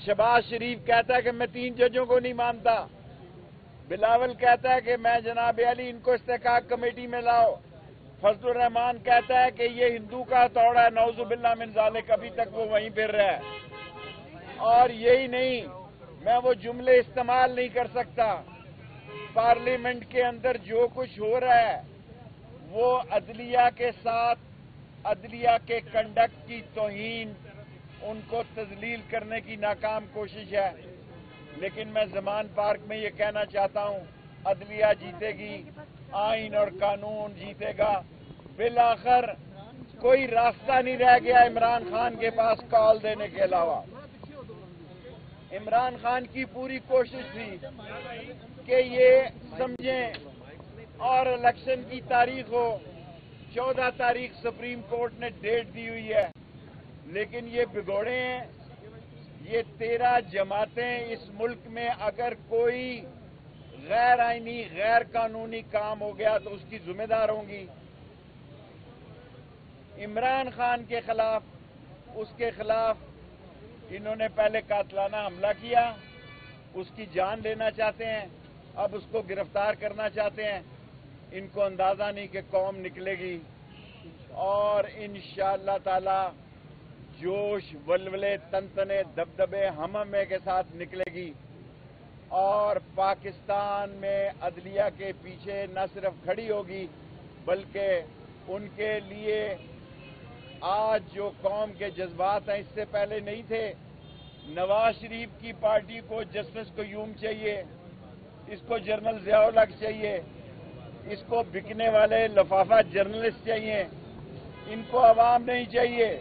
शहबाज शरीफ कहता है कि मैं 3 जजों को नहीं मानता। बिलावल कहता है कि मैं जनाब अली इनको इस्तेहकाक कमेटी में लाओ। फजलुर रहमान कहता है कि ये हिंदू का हथौड़ा है, नौजुबिल्लाह मिन ज़ालिक, अभी तक वो वहीं फिर रहा है। और यही नहीं, मैं वो जुमले इस्तेमाल नहीं कर सकता। पार्लियामेंट के अंदर जो कुछ हो रहा है वो अदलिया के साथ अदलिया के कंडक्ट की तौहीन, उनको तजलील करने की नाकाम कोशिश है। लेकिन मैं ज़मान पार्क में ये कहना चाहता हूँ, अदलिया जीतेगी, आइन और कानून जीतेगा। बिलाखिर कोई रास्ता नहीं रह गया इमरान खान के पास कॉल देने के अलावा। इमरान खान की पूरी कोशिश थी कि ये समझें और इलेक्शन की तारीख हो। 14 तारीख सुप्रीम कोर्ट ने डेट दी हुई है, लेकिन ये बिगोड़े हैं। ये 13 जमातें इस मुल्क में अगर कोई गैर आईनी गैर कानूनी काम हो गया तो उसकी जिम्मेदार होंगी। इमरान खान के खिलाफ, उसके खिलाफ इन्होंने पहले कातलाना हमला किया, उसकी जान लेना चाहते हैं, अब उसको गिरफ्तार करना चाहते हैं। इनको अंदाजा नहीं कि कौम निकलेगी और इंशाअल्लाह ताला जोश, वलवले, तनतने, दबदबे, हममे के साथ निकलेगी और पाकिस्तान में अदलिया के पीछे न सिर्फ खड़ी होगी बल्कि उनके लिए आज जो कौम के जज्बात हैं इससे पहले नहीं थे। नवाज शरीफ की पार्टी को जस्टिस क़य्यूम चाहिए, इसको जनरल ज़ियाउल हक चाहिए, इसको बिकने वाले लफाफा जर्नलिस्ट चाहिए, इनको आवाम नहीं चाहिए।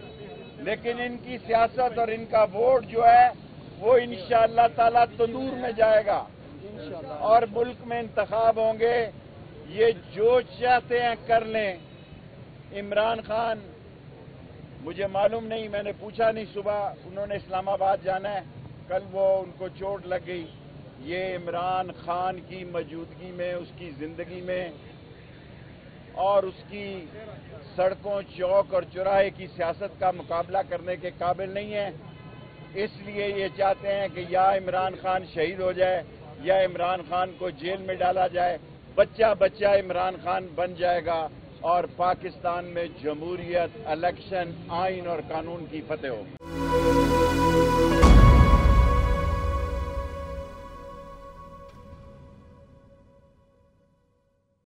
लेकिन इनकी सियासत और इनका वोट जो है वो इंशाअल्लाह ताला तंदूर में जाएगा और मुल्क में इंतखाब होंगे। ये जो चाहते हैं कर लें। इमरान खान, मुझे मालूम नहीं, मैंने पूछा नहीं, सुबह उन्होंने इस्लामाबाद जाना है, कल वो उनको चोट लग गई। ये इमरान खान की मौजूदगी में, उसकी जिंदगी में और उसकी सड़कों, चौक और चौराहे की सियासत का मुकाबला करने के काबिल नहीं है। इसलिए ये चाहते हैं कि या इमरान खान शहीद हो जाए या इमरान खान को जेल में डाला जाए। बच्चा बच्चा इमरान खान बन जाएगा और पाकिस्तान में जमहूरियत, इलेक्शन, आइन और कानून की फतेह होगी।